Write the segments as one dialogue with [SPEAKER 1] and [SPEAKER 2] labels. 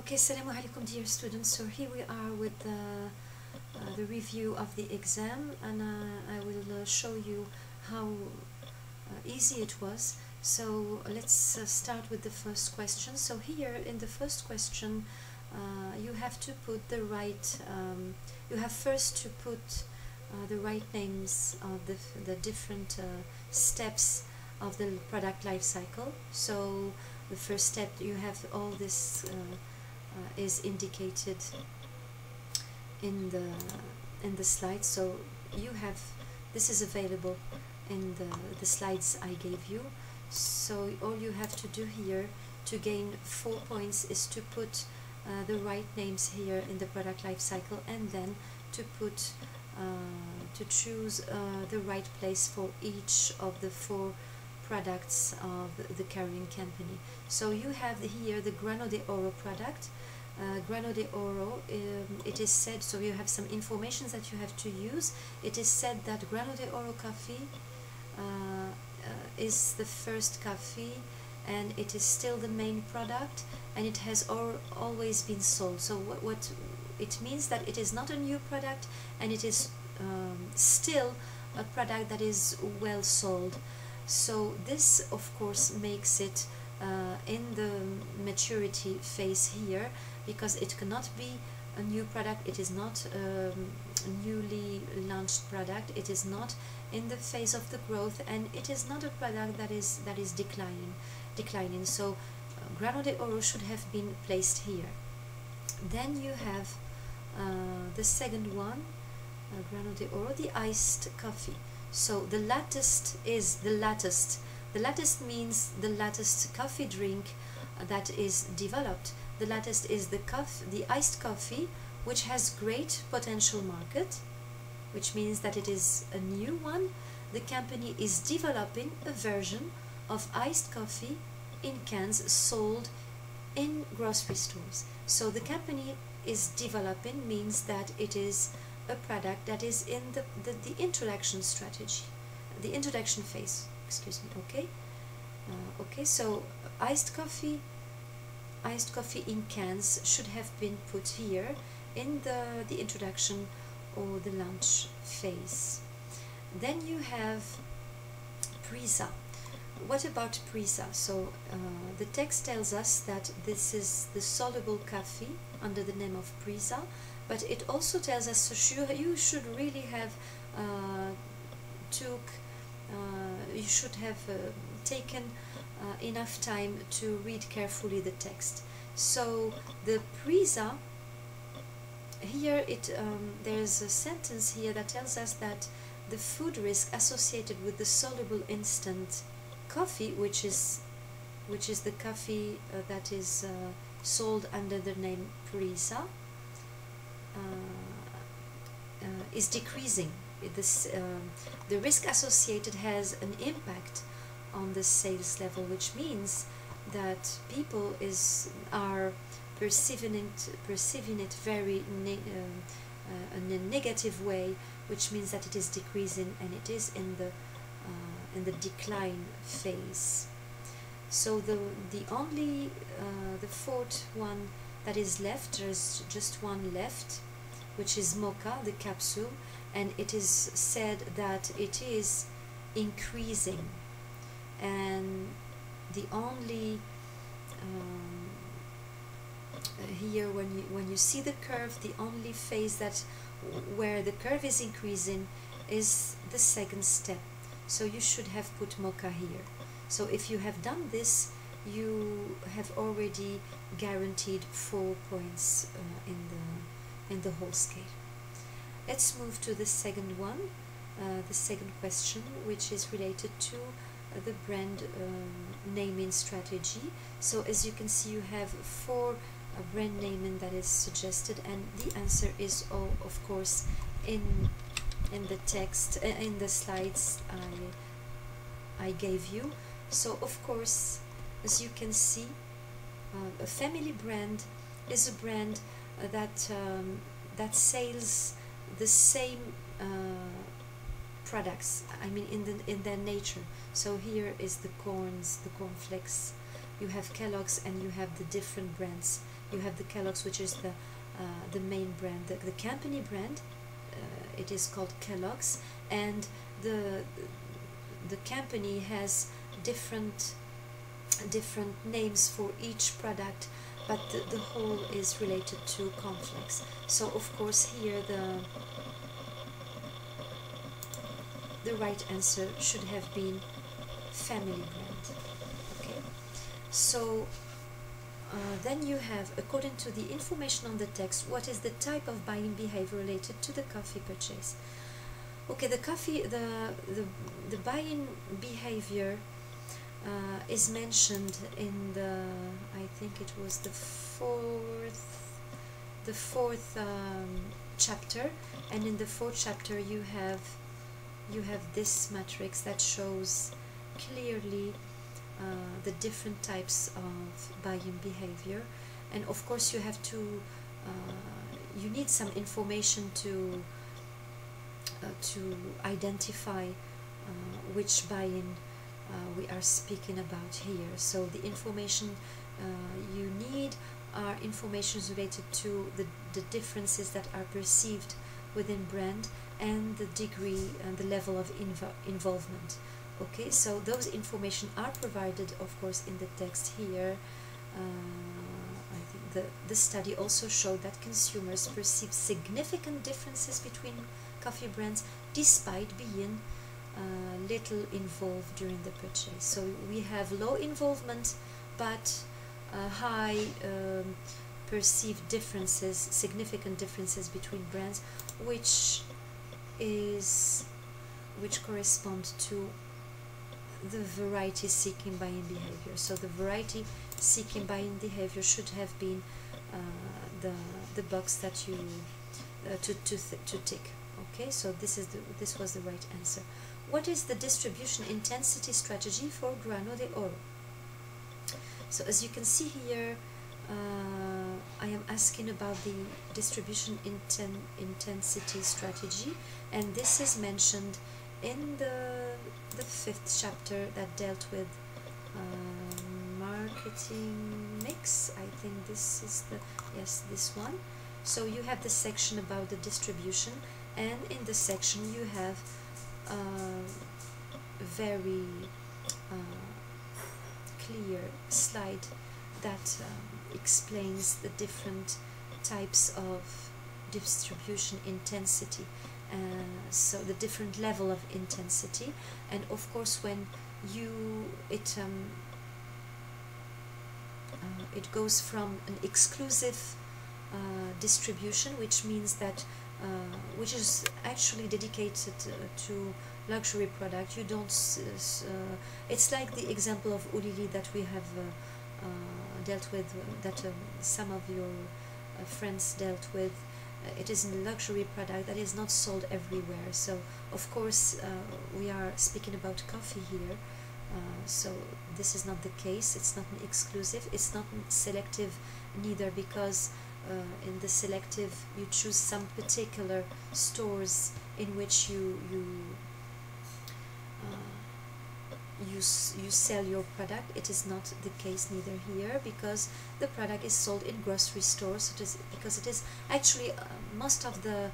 [SPEAKER 1] Okay, Assalamu alaikum dear students. So here we are with the review of the exam, and I will show you how easy it was. So let's start with the first question. So here in the first question you have to put the right, you have first to put the right names of the different steps of the product life cycle. So the first step, you have all this is indicated in the slides. So you have, this is available in the slides I gave you. So all you have to do here to gain 4 points is to put the right names here in the product life cycle, and then to put to choose the right place for each of the 4 products of the carrying company. So you have here the Grano de Oro product. Grano de Oro, it is said, so you have some information that you have to use. It is said that Grano de Oro coffee is the first coffee, and it is still the main product, and it has always been sold. So what it means, that it is not a new product, and it is still a product that is well sold. So this of course makes it in the maturity phase here, because it cannot be a new product, it is not a newly launched product, it is not in the phase of the growth, and it is not a product that is declining. So Grano de Oro should have been placed here. Then you have the second one, Grano de Oro, the iced coffee. So the latest is the latest. The latest means the latest coffee drink that is developed. The latest is the iced coffee, which has great potential market, which means that it is a new one. The company is developing a version of iced coffee in cans sold in grocery stores. So the company is developing means that it is a product that is in the introduction strategy, the introduction phase, excuse me. Okay, so iced coffee in cans should have been put here in the introduction or the launch phase. Then you have Brisa. What about Brisa? So the text tells us that this is the soluble coffee under the name of Brisa, but it also tells us, so you should really have you should have taken enough time to read carefully the text. So the Brisa here, there's a sentence here that tells us that the food risk associated with the soluble instant coffee, which is the coffee that is sold under the name Brisa, is decreasing. The risk associated has an impact on the sales level, which means that people are perceiving it very in a negative way, which means that it is decreasing, and it is in the decline phase. So the fourth one that is left, there's just one left, which is Mocha, the capsule, and it is said that it is increasing, and the only here, when you see the curve, the only phase where the curve is increasing is the second step. So you should have put Mocha here. So if you have done this, you have already guaranteed 4 points in the whole scale. Let's move to the second one, the second question, which is related to the brand naming strategy. So as you can see, you have 4 brand naming that is suggested, and the answer is all, of course, in the text, in the slides I gave you. So of course, as you can see, a family brand is a brand that sells the same products, I mean in their nature. So here is the corns, the cornflakes, you have Kellogg's and you have the different brands. You have the Kellogg's, which is the main brand, the company brand. It is called Kellogg's, and the company has different names for each product, but the whole is related to cornflakes. So of course here the right answer should have been family brand. Okay, so then you have, according to the information on the text, what is the type of buying behavior related to the coffee purchase? Okay, the buying behavior is mentioned in the, I think it was the fourth chapter, and in the fourth chapter you have this matrix that shows clearly the different types of buying behavior. And of course you have to you need some information to identify which buying we are speaking about here. So the information you need are informations related to the differences that are perceived within brand and the degree and the level of involvement. Okay, so those information are provided, of course, in the text here. I think the study also showed that consumers perceive significant differences between coffee brands despite being little involved during the purchase. So we have low involvement but high perceived differences, significant differences between brands, which correspond to the variety seeking buying behavior. So the variety seeking buying behavior should have been the box that you to tick. Okay, so this was the right answer. What is the distribution intensity strategy for Grano de Oro? So as you can see here, I am asking about the distribution intensity strategy, and this is mentioned in the fifth chapter that dealt with marketing mix. I think this is this one. So you have the section about the distribution, and in the section you have a very clear slide that explains the different types of distribution intensity, so the different level of intensity. And of course when it goes from an exclusive distribution, which means that which is actually dedicated to luxury product. You don't it's like the example of Ulili that we have dealt with, that some of your friends dealt with. It is a luxury product that is not sold everywhere. So of course we are speaking about coffee here, so this is not the case. It's not an exclusive, it's not selective neither, because in the selective you choose some particular stores in which you sell your product. It is not the case neither here, because the product is sold in grocery stores. Because it is actually most of the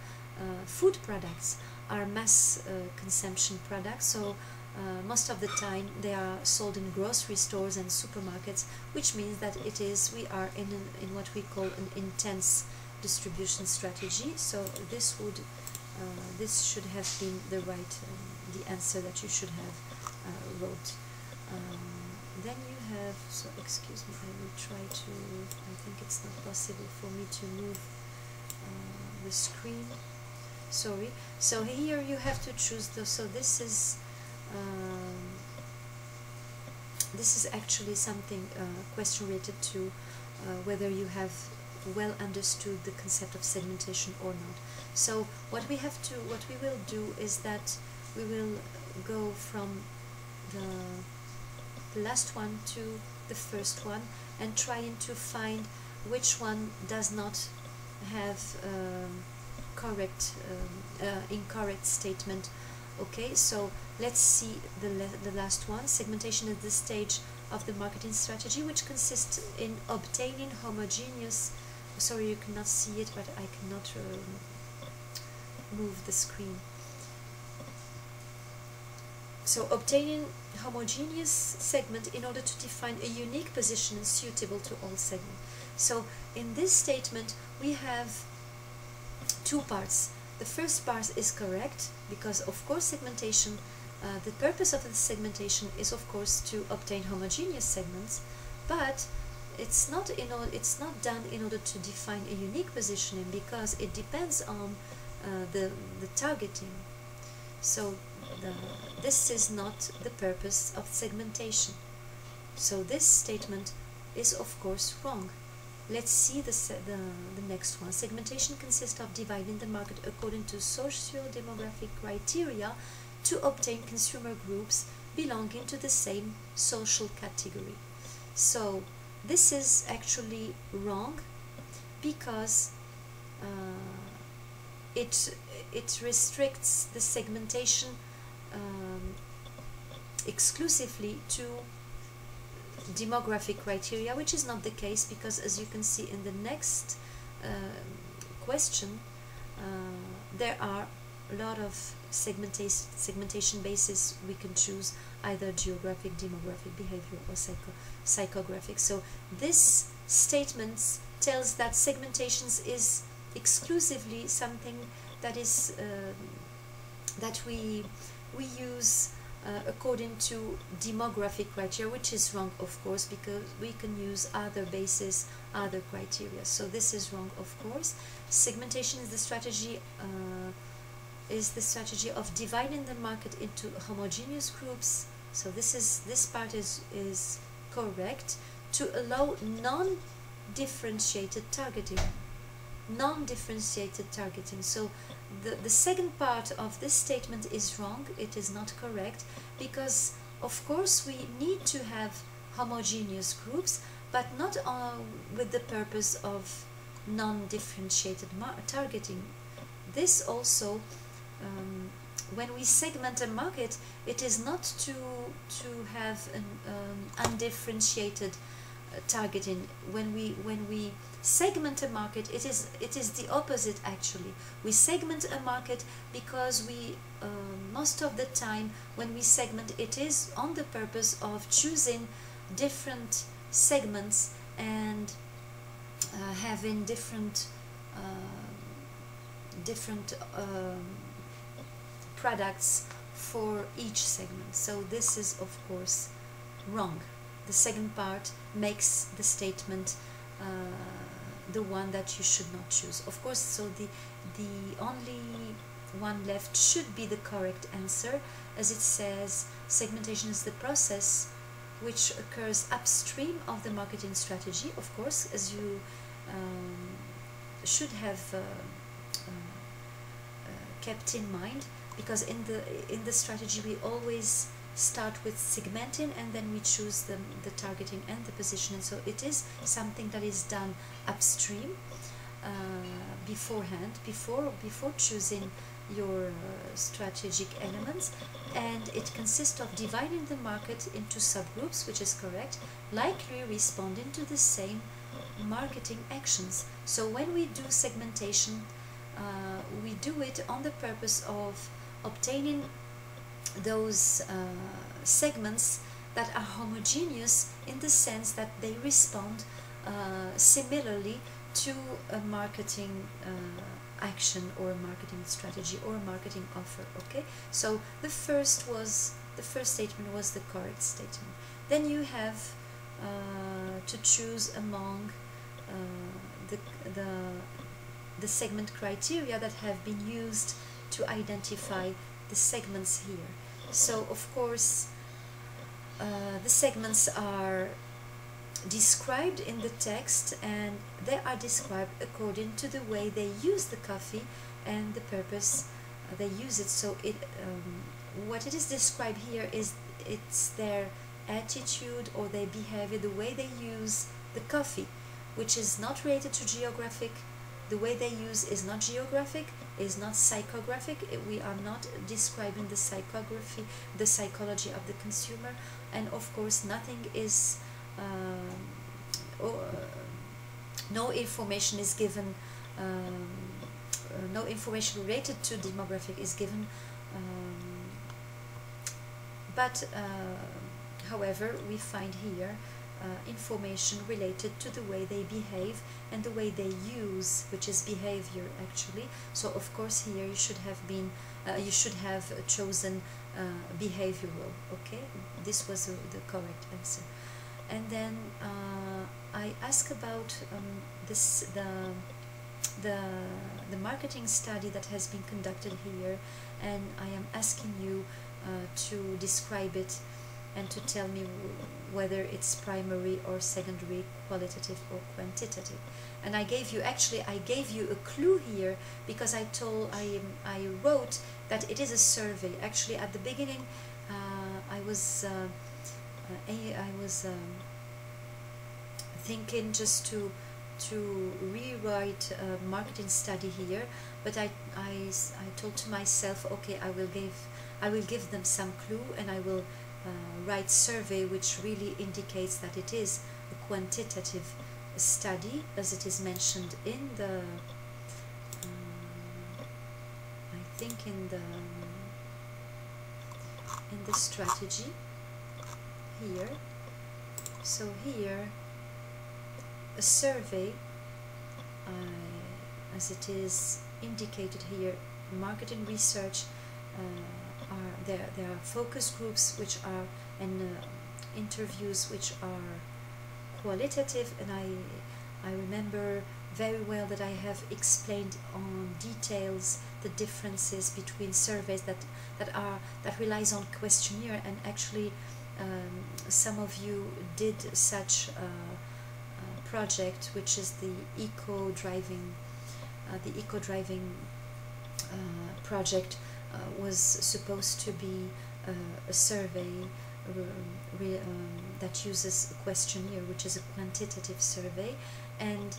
[SPEAKER 1] food products are mass consumption products, so most of the time they are sold in grocery stores and supermarkets, which means that we are in what we call an intense distribution strategy. So this should have been the answer that you should have wrote. Then you have, so excuse me, I will try to, I think it's not possible for me to move the screen, sorry. So here you have to choose so this is actually something, question related to whether you have well understood the concept of segmentation or not. So what we will do is that we will go from the last one to the first one and trying to find which one does not have incorrect statement. Okay, so let's see the last one. Segmentation is the stage of the marketing strategy, which consists in obtaining homogeneous, sorry you cannot see it, but I cannot move the screen. So obtaining homogeneous segment in order to define a unique position suitable to all segments. So in this statement we have two parts. The first part is correct because of course segmentation, the purpose of the segmentation is of course to obtain homogeneous segments, but it's not done in order to define a unique positioning, because it depends on the targeting. So this is not the purpose of segmentation. So this statement is of course wrong. Let's see the next one. Segmentation consists of dividing the market according to socio-demographic criteria to obtain consumer groups belonging to the same social category. So this is actually wrong because it restricts the segmentation exclusively to demographic criteria, which is not the case, because as you can see in the next question, there are a lot of segmentation bases we can choose, either geographic, demographic, behavioral, or psychographic. So this statement tells that segmentations is exclusively something that is that we use according to demographic criteria, which is wrong of course, because we can use other bases, other criteria. So this is wrong of course. Segmentation is the strategy of dividing the market into homogeneous groups. So this part is correct, to allow non-differentiated targeting. So the second part of this statement is wrong. It is not correct, because of course we need to have homogeneous groups, but not with the purpose of non-differentiated targeting. This also, when we segment a market, it is not to have an undifferentiated targeting. When we segment a market, it is the opposite actually. We segment a market because we most of the time when we segment, it is on the purpose of choosing different segments and having different products for each segment. So this is of course wrong. The second part makes the statement the one that you should not choose, of course. So the only one left should be the correct answer, as it says segmentation is the process which occurs upstream of the marketing strategy, of course, as you should have kept in mind, because in the strategy we always start with segmenting and then we choose the targeting and the positioning. So it is something that is done upstream, beforehand, before choosing your strategic elements, and it consists of dividing the market into subgroups, which is correct, likely responding to the same marketing actions. So when we do segmentation, we do it on the purpose of obtaining those segments that are homogeneous, in the sense that they respond similarly to a marketing action or a marketing strategy or a marketing offer. Okay, so the first statement was the correct statement. Then you have to choose among the segment criteria that have been used to identify the segments here. So of course the segments are described in the text, and they are described according to the way they use the coffee and the purpose they use it. So what it is described here is it's their attitude or their behavior, the way they use the coffee, which is not related to geographic. The way they use is not geographic, is not psychographic. We are not describing the psychography, the psychology of the consumer, and of course nothing is no information is given, no information related to demographic is given, but however we find here information related to the way they behave and the way they use, which is behavior actually. So of course here you should have been you should have chosen behavioral. Okay, this was the correct answer. And then I ask about the marketing study that has been conducted here, and I am asking you to describe it and to tell me whether it's primary or secondary, qualitative or quantitative. And I gave you, actually I gave you a clue here, because I wrote that it is a survey. Actually at the beginning I was thinking just to rewrite a marketing study here, but I told to myself, okay, I will give them some clue, and I will write survey, which really indicates that it is a quantitative study, as it is mentioned in the I think in the strategy here. So here a survey, as it is indicated here, marketing research, there are focus groups which are, and interviews which are qualitative, and I remember very well that I have explained on details the differences between surveys that relies on questionnaire, and actually some of you did such project, which is the eco-driving project, was supposed to be a survey that uses a questionnaire, which is a quantitative survey. And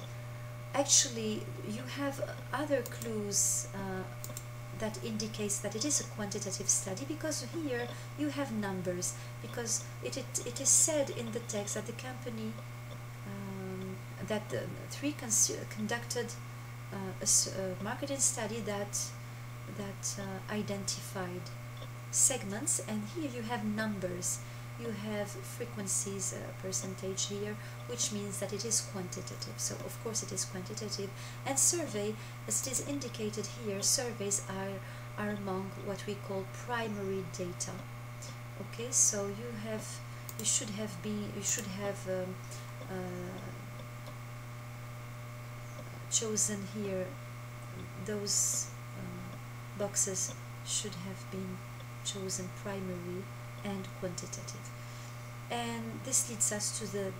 [SPEAKER 1] actually you have other clues that indicates that it is a quantitative study, because here you have numbers, because it is said in the text that the company that the three conducted a marketing study that identified segments, and here you have numbers, you have frequencies, percentage here, which means that it is quantitative. So of course it is quantitative. And survey, as it is indicated here, surveys are among what we call primary data. Okay, so you should have chosen here, those boxes should have been chosen primary and quantitative. And this leads us to the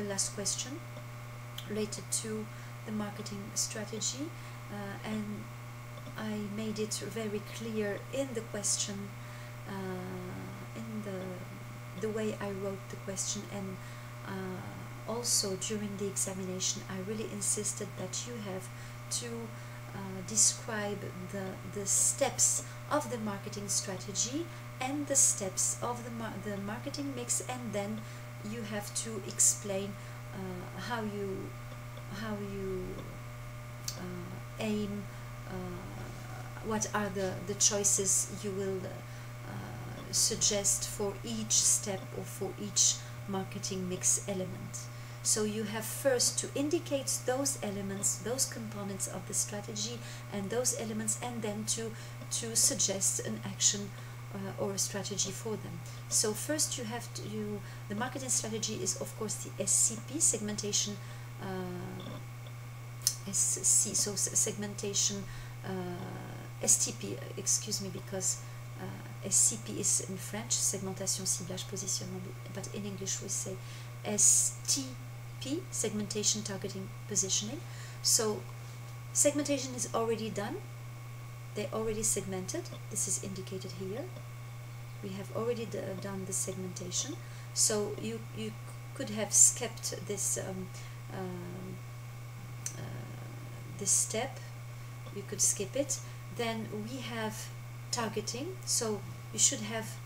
[SPEAKER 1] last question related to the marketing strategy, and I made it very clear in the question, in the way I wrote the question, and also during the examination I really insisted that you have to describe the steps of the marketing strategy and the steps of the marketing mix, and then you have to explain how you aim, what are the choices you will suggest for each step or for each marketing mix element. So you have first to indicate those elements, those components of the strategy and those elements, and then to suggest an action or a strategy for them. So first you have to, the marketing strategy is of course the SCP, segmentation, so segmentation, STP, excuse me, because SCP is in French, segmentation, ciblage, positionnement, but in English we say STP, segmentation, targeting, positioning. So segmentation is already done, they already segmented, this is indicated here, we have already done the segmentation. So you could have skipped this this step, you could skip it, Then we have targeting. So you should have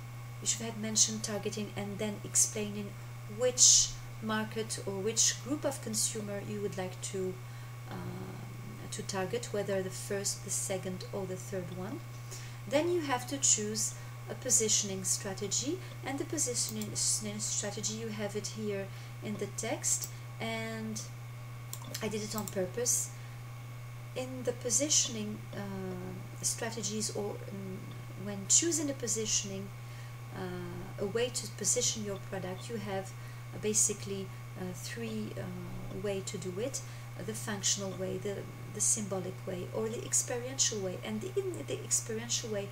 [SPEAKER 1] mentioned targeting and then explaining which market or which group of consumer you would like to target, whether the first, the second, or the third one. Then you have to choose a positioning strategy, and the positioning strategy, you have it here in the text, and I did it on purpose. In the positioning strategies, or when choosing a positioning, a way to position your product, you have basically three ways to do it: the functional way, the symbolic way, or the experiential way. And in the experiential way,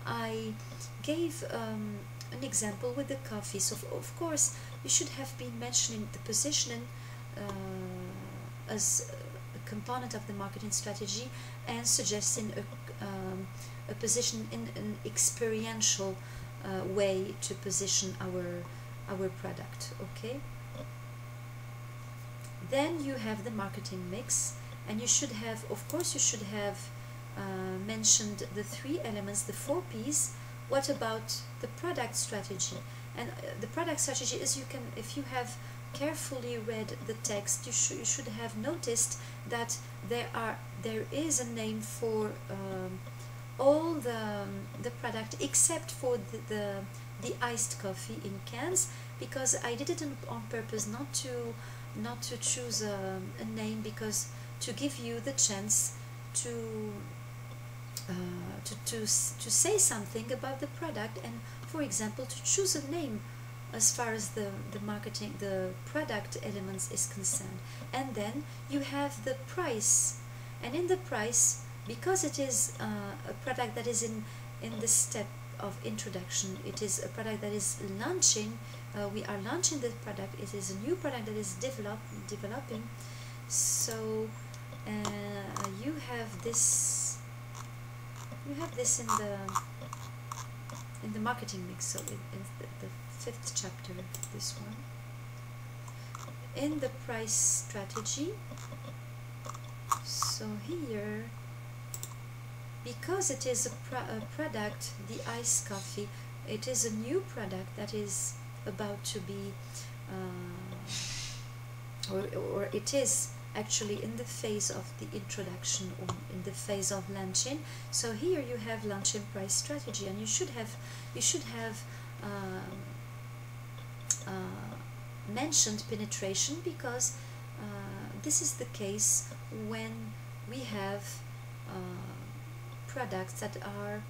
[SPEAKER 1] I gave an example with the coffee. So of course you should have been mentioning the positioning as a component of the marketing strategy, and suggesting a position in an experiential way to position our product. Okay, then you have the marketing mix, and you should have, of course, you should have mentioned the three elements, the 4 P's. What about the product strategy? And the product strategy is, you can, if you have carefully read the text, you should have noticed that there is a name for all the product except for the iced coffee in cans, because I did it on purpose, not to choose a name, because to give you the chance to say something about the product, and for example to choose a name as far as the marketing, the product elements is concerned. And then you have the price, and in the price, because it is a product that is in the step of introduction, it is a product that is launching, we are launching the product, it is a new product that is developing. So you have this in the marketing mix. So in the 5th chapter, this one, in the price strategy. So here, because it is a product, the iced coffee, it is a new product that is about to be or it is actually in the phase of the introduction, or in the phase of launching. So here you have launching price strategy, and you should have mentioned penetration, because this is the case when we have products that are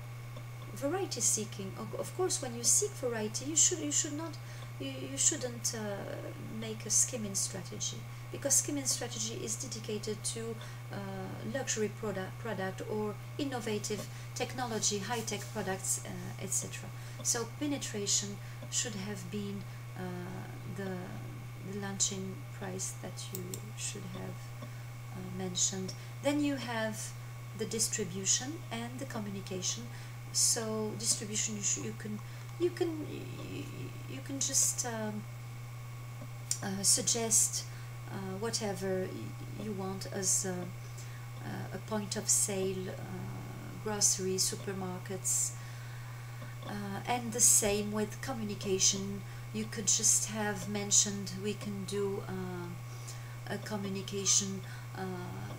[SPEAKER 1] variety seeking. Of course, when you seek variety, you shouldn't make a skimming strategy, because skimming strategy is dedicated to luxury product or innovative technology, high-tech products, etc. So penetration should have been the launching price that you should have mentioned. Then you have the distribution and the communication. So distribution, you can just suggest whatever you want as a point of sale, grocery, supermarkets, and the same with communication. You could just have mentioned, we can do a communication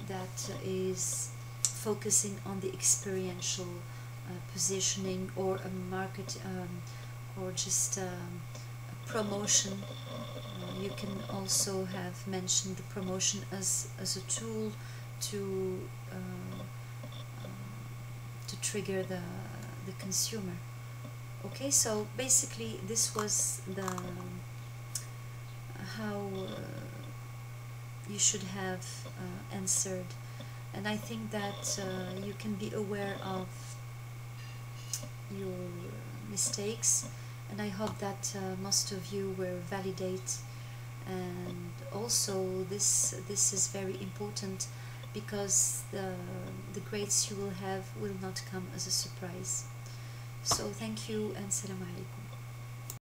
[SPEAKER 1] that is focusing on the experiential positioning, or a market, or just a promotion. You can also have mentioned the promotion as a tool to trigger the consumer. Okay, so basically this was how you should have answered, and I think that you can be aware of your mistakes, and I hope that most of you will validate. And also this is very important, because the grades you will have will not come as a surprise. So thank you, and Assalamu alaikum.